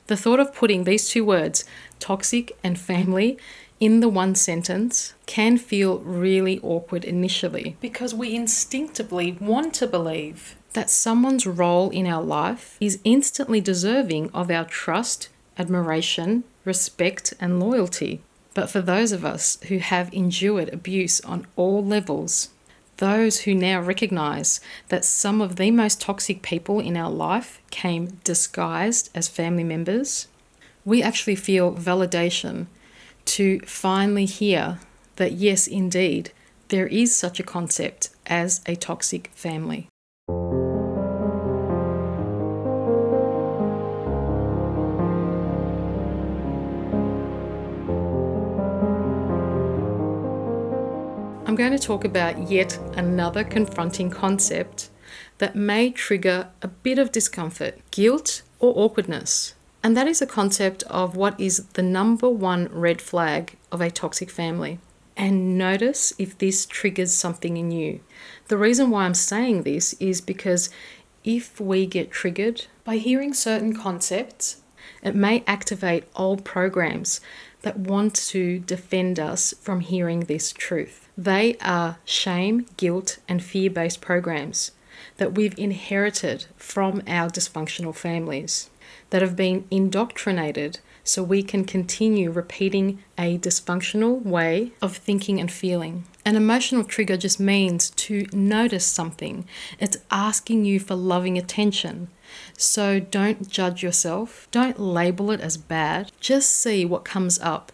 The thought of putting these two words, toxic and family, in the one sentence can feel really awkward initially because we instinctively want to believe that someone's role in our life is instantly deserving of our trust, admiration, respect, and loyalty. But for those of us who have endured abuse on all levels, those who now recognize that some of the most toxic people in our life came disguised as family members, we actually feel validation to finally hear that yes, indeed, there is such a concept as a toxic family. I'm going to talk about yet another confronting concept that may trigger a bit of discomfort, guilt, or awkwardness. And that is the concept of what is the number one red flag of a toxic family. And notice if this triggers something in you. The reason why I'm saying this is because if we get triggered by hearing certain concepts, it may activate old programs that want to defend us from hearing this truth. They are shame, guilt, and fear-based programs that we've inherited from our dysfunctional families that have been indoctrinated so we can continue repeating a dysfunctional way of thinking and feeling. An emotional trigger just means to notice something. It's asking you for loving attention. So don't judge yourself. Don't label it as bad. Just see what comes up.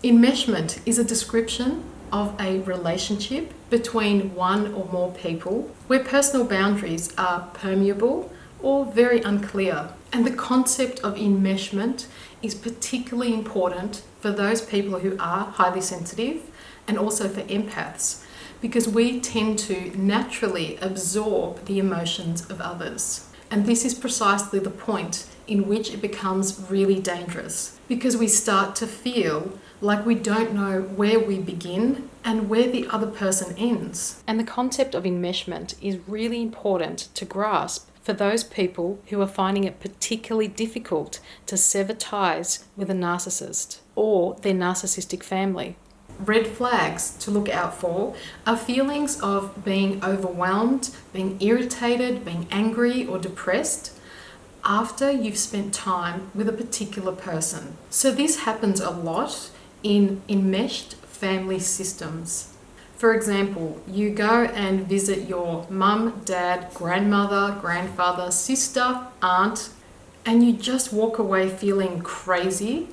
Enmeshment is a description of a relationship between one or more people where personal boundaries are permeable or very unclear. And the concept of enmeshment is particularly important for those people who are highly sensitive and also for empaths, because we tend to naturally absorb the emotions of others. And this is precisely the point in which it becomes really dangerous, because we start to feel like we don't know where we begin and where the other person ends. And the concept of enmeshment is really important to grasp for those people who are finding it particularly difficult to sever ties with a narcissist or their narcissistic family. Red flags to look out for are feelings of being overwhelmed, being irritated, being angry or depressed after you've spent time with a particular person. So this happens a lot in enmeshed family systems. For example, you go and visit your mum, dad, grandmother, grandfather, sister, aunt, and you just walk away feeling crazy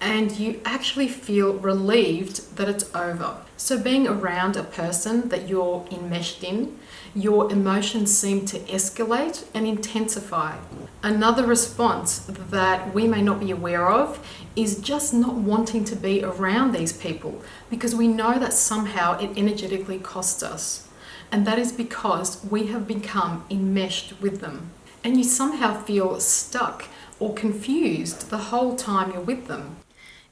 and you actually feel relieved that it's over. So being around a person that you're enmeshed in, your emotions seem to escalate and intensify. Another response that we may not be aware of is just not wanting to be around these people because we know that somehow it energetically costs us. And that is because we have become enmeshed with them. And you somehow feel stuck or confused the whole time you're with them.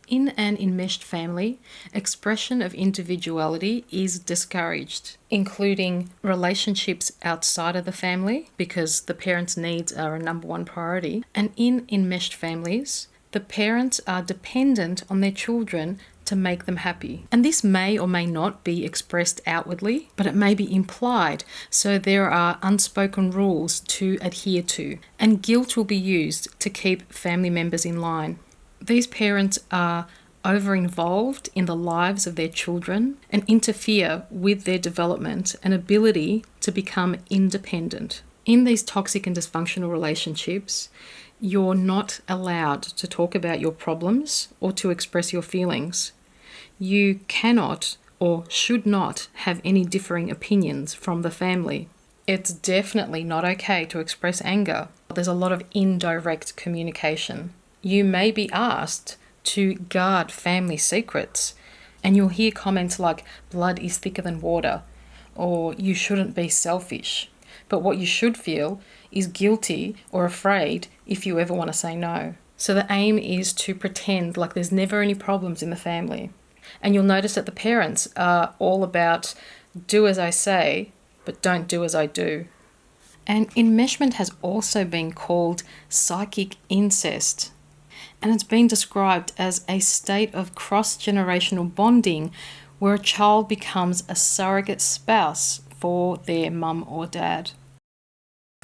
In an enmeshed family, expression of individuality is discouraged, including relationships outside of the family because the parents' needs are a number one priority. And in enmeshed families, the parents are dependent on their children to make them happy. And this may or may not be expressed outwardly, but it may be implied. So there are unspoken rules to adhere to, and guilt will be used to keep family members in line. These parents are over-involved in the lives of their children and interfere with their development and ability to become independent. In these toxic and dysfunctional relationships, you're not allowed to talk about your problems or to express your feelings. You cannot or should not have any differing opinions from the family. It's definitely not okay to express anger. There's a lot of indirect communication. You may be asked to guard family secrets, and you'll hear comments like, blood is thicker than water, or you shouldn't be selfish. But what you should feel is guilty or afraid if you ever want to say no. So the aim is to pretend like there's never any problems in the family. And you'll notice that the parents are all about do as I say, but don't do as I do. And enmeshment has also been called psychic incest. And it's been described as a state of cross-generational bonding where a child becomes a surrogate spouse for their mum or dad.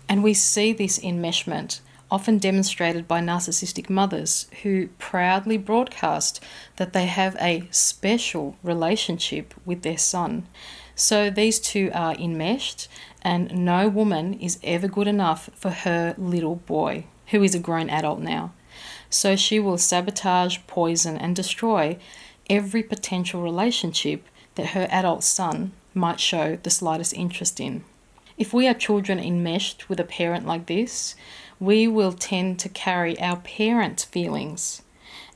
And we see this enmeshment often demonstrated by narcissistic mothers who proudly broadcast that they have a special relationship with their son. So these two are enmeshed, and no woman is ever good enough for her little boy, who is a grown adult now. So she will sabotage, poison, and destroy every potential relationship that her adult son might show the slightest interest in. If we are children enmeshed with a parent like this, we will tend to carry our parents' feelings.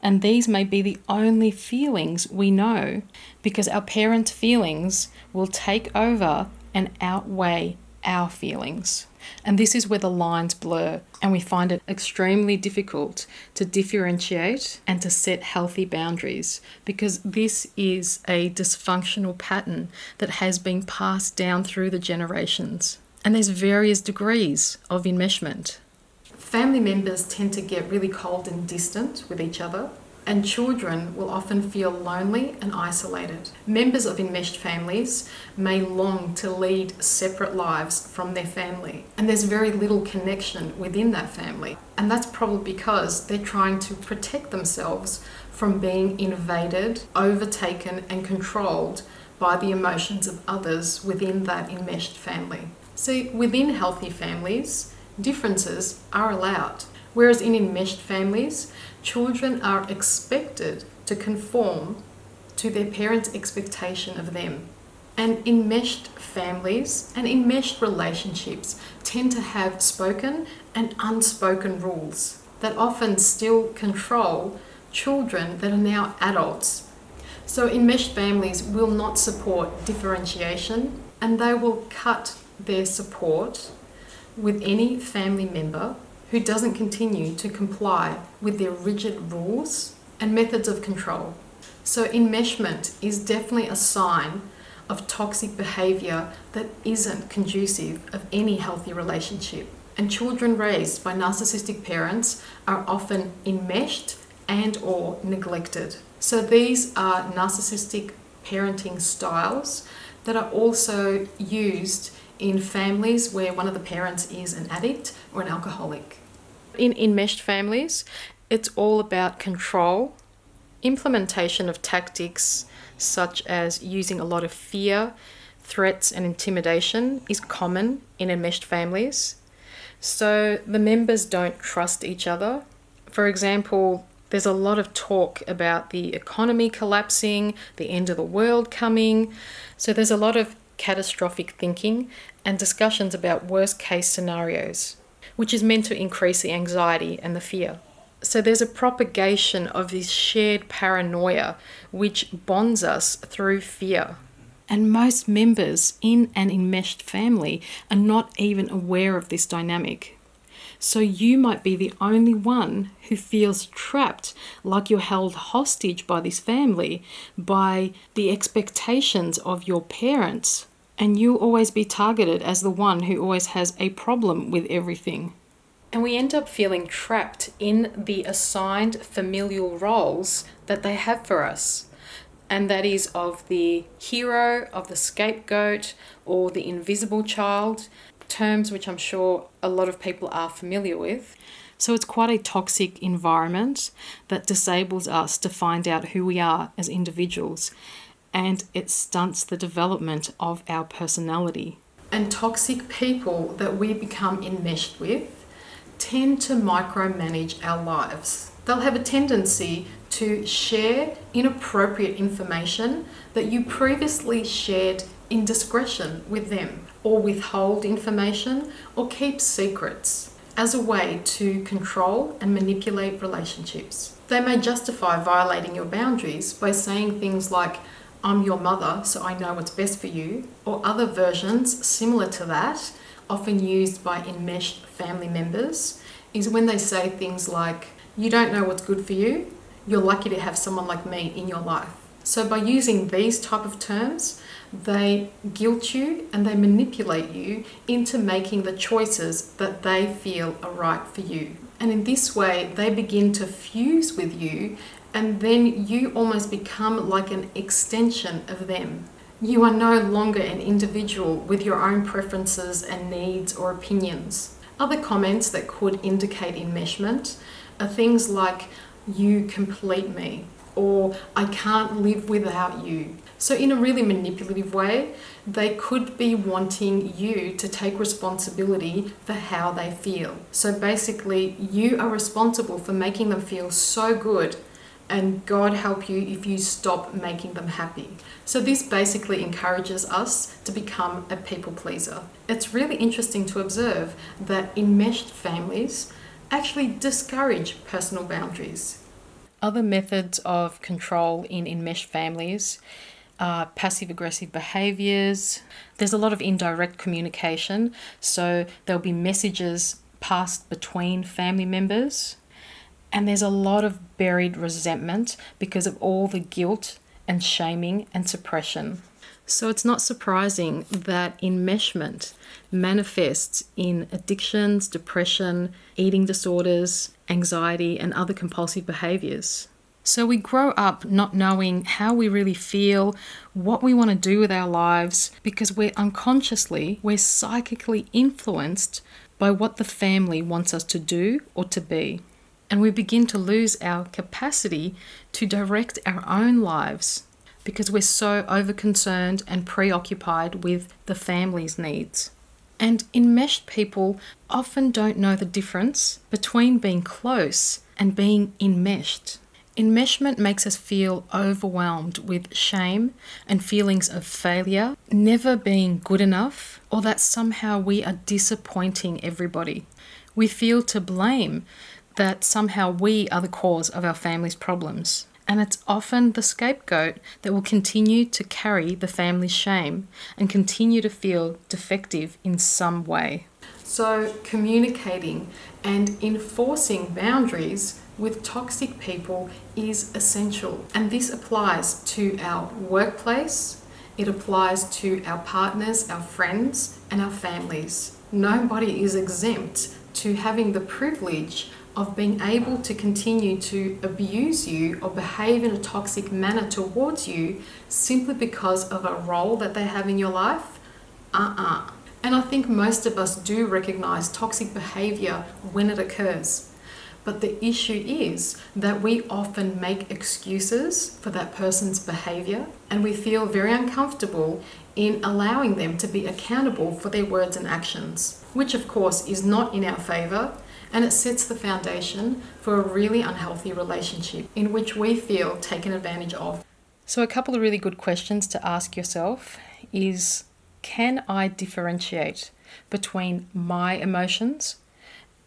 And these may be the only feelings we know, because our parents' feelings will take over and outweigh our feelings. And this is where the lines blur, and we find it extremely difficult to differentiate and to set healthy boundaries, because this is a dysfunctional pattern that has been passed down through the generations. And there's various degrees of enmeshment. Family members tend to get really cold and distant with each other, and children will often feel lonely and isolated. Members of enmeshed families may long to lead separate lives from their family, and there's very little connection within that family. And that's probably because they're trying to protect themselves from being invaded, overtaken, and controlled by the emotions of others within that enmeshed family. See, within healthy families, differences are allowed, whereas in enmeshed families, children are expected to conform to their parents' expectation of them. And enmeshed families and enmeshed relationships tend to have spoken and unspoken rules that often still control children that are now adults. So enmeshed families will not support differentiation, and they will cut their support with any family member who doesn't continue to comply with their rigid rules and methods of control. So enmeshment is definitely a sign of toxic behaviour that isn't conducive of any healthy relationship. And children raised by narcissistic parents are often enmeshed and or neglected. So these are narcissistic parenting styles that are also used in families where one of the parents is an addict or an alcoholic. In enmeshed families, it's all about control. Implementation of tactics such as using a lot of fear, threats, and intimidation is common in enmeshed families. So the members don't trust each other. For example, there's a lot of talk about the economy collapsing, the end of the world coming. So there's a lot of catastrophic thinking and discussions about worst case scenarios, which is meant to increase the anxiety and the fear. So there's a propagation of this shared paranoia which bonds us through fear. And most members in an enmeshed family are not even aware of this dynamic. So you might be the only one who feels trapped, like you're held hostage by this family, by the expectations of your parents, and you'll always be targeted as the one who always has a problem with everything. And we end up feeling trapped in the assigned familial roles that they have for us. And that is of the hero, of the scapegoat, or the invisible child, terms which I'm sure a lot of people are familiar with. So it's quite a toxic environment that disables us to find out who we are as individuals, and it stunts the development of our personality. And toxic people that we become enmeshed with tend to micromanage our lives. They'll have a tendency to share inappropriate information that you previously shared in discretion with them, or withhold information or keep secrets as a way to control and manipulate relationships. They may justify violating your boundaries by saying things like, "I'm your mother, so I know what's best for you," or other versions similar to that, often used by enmeshed family members, is when they say things like, "You don't know what's good for you, you're lucky to have someone like me in your life." So by using these type of terms, they guilt you and they manipulate you into making the choices that they feel are right for you. And in this way, they begin to fuse with you, and then you almost become like an extension of them. You are no longer an individual with your own preferences and needs or opinions. Other comments that could indicate enmeshment are things like, "You complete me," or "I can't live without you." So in a really manipulative way, they could be wanting you to take responsibility for how they feel. So basically, you are responsible for making them feel so good, and God help you if you stop making them happy. So this basically encourages us to become a people pleaser. It's really interesting to observe that enmeshed families actually discourage personal boundaries. Other methods of control in enmeshed families are passive-aggressive behaviours. There's a lot of indirect communication, so there'll be messages passed between family members. And there's a lot of buried resentment because of all the guilt and shaming and suppression. So it's not surprising that enmeshment manifests in addictions, depression, eating disorders, anxiety, and other compulsive behaviours. So we grow up not knowing how we really feel, what we want to do with our lives, because we're psychically influenced by what the family wants us to do or to be. And we begin to lose our capacity to direct our own lives because we're so over-concerned and preoccupied with the family's needs. And enmeshed people often don't know the difference between being close and being enmeshed. Enmeshment makes us feel overwhelmed with shame and feelings of failure, never being good enough, or that somehow we are disappointing everybody. We feel to blame, that somehow we are the cause of our family's problems. And it's often the scapegoat that will continue to carry the family's shame and continue to feel defective in some way. So communicating and enforcing boundaries with toxic people is essential. And this applies to our workplace, it applies to our partners, our friends, and our families. Nobody is exempt to having the privilege of being able to continue to abuse you or behave in a toxic manner towards you simply because of a role that they have in your life. And I think most of us do recognize toxic behavior when it occurs. But the issue is that we often make excuses for that person's behavior, and we feel very uncomfortable in allowing them to be accountable for their words and actions, which of course is not in our favor. And it sets the foundation for a really unhealthy relationship in which we feel taken advantage of. So a couple of really good questions to ask yourself is, can I differentiate between my emotions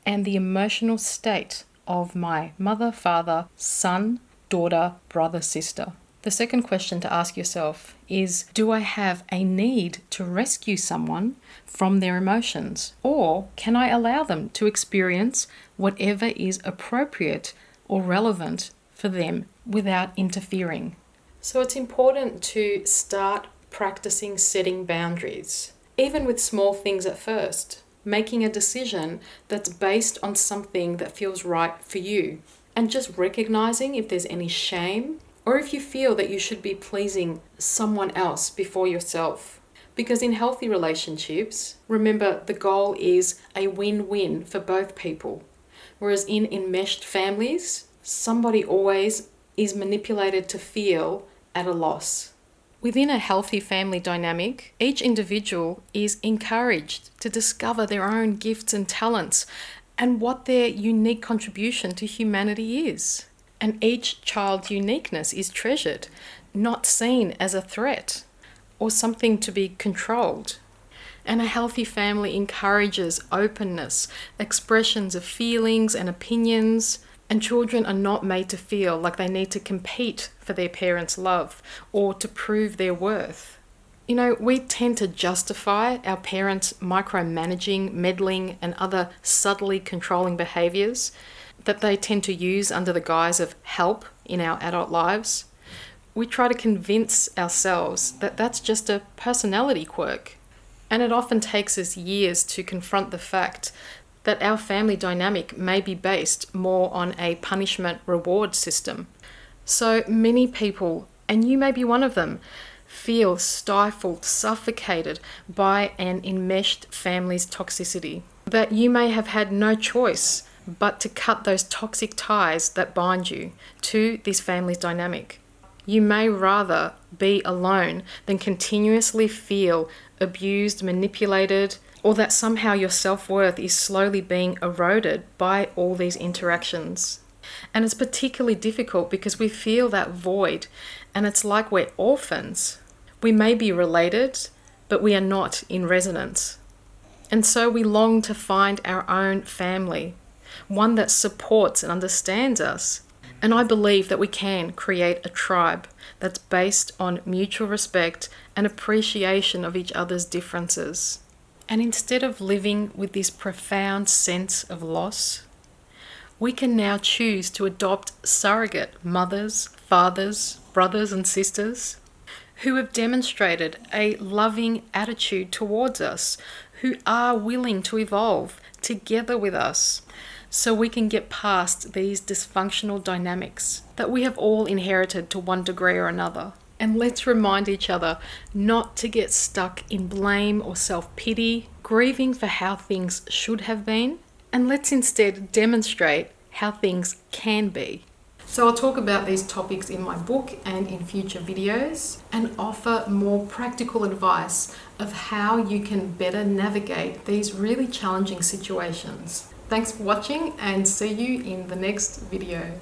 and the emotional state of my mother, father, son, daughter, brother, sister? The second question to ask yourself is, do I have a need to rescue someone from their emotions? Or can I allow them to experience whatever is appropriate or relevant for them without interfering? So it's important to start practicing setting boundaries, even with small things at first, making a decision that's based on something that feels right for you, and just recognizing if there's any shame or if you feel that you should be pleasing someone else before yourself. Because in healthy relationships, remember, the goal is a win-win for both people. Whereas in enmeshed families, somebody always is manipulated to feel at a loss. Within a healthy family dynamic, each individual is encouraged to discover their own gifts and talents and what their unique contribution to humanity is. And each child's uniqueness is treasured, not seen as a threat or something to be controlled. And a healthy family encourages openness, expressions of feelings and opinions, and children are not made to feel like they need to compete for their parents' love or to prove their worth. You know, we tend to justify our parents' micromanaging, meddling, and other subtly controlling behaviours that they tend to use under the guise of help in our adult lives. We try to convince ourselves that that's just a personality quirk. And it often takes us years to confront the fact that our family dynamic may be based more on a punishment-reward system. So many people, and you may be one of them, feel stifled, suffocated by an enmeshed family's toxicity. That you may have had no choice but to cut those toxic ties that bind you to this family's dynamic. You may rather be alone than continuously feel abused, manipulated, or that somehow your self-worth is slowly being eroded by all these interactions. And it's particularly difficult because we feel that void, and it's like we're orphans. We may be related, but we are not in resonance. And so we long to find our own family, one that supports and understands us. And I believe that we can create a tribe that's based on mutual respect and appreciation of each other's differences. And instead of living with this profound sense of loss, we can now choose to adopt surrogate mothers, fathers, brothers and sisters who have demonstrated a loving attitude towards us, who are willing to evolve together with us, so we can get past these dysfunctional dynamics that we have all inherited to one degree or another. And let's remind each other not to get stuck in blame or self-pity, grieving for how things should have been, and let's instead demonstrate how things can be. So I'll talk about these topics in my book and in future videos, and offer more practical advice of how you can better navigate these really challenging situations. Thanks for watching, and see you in the next video.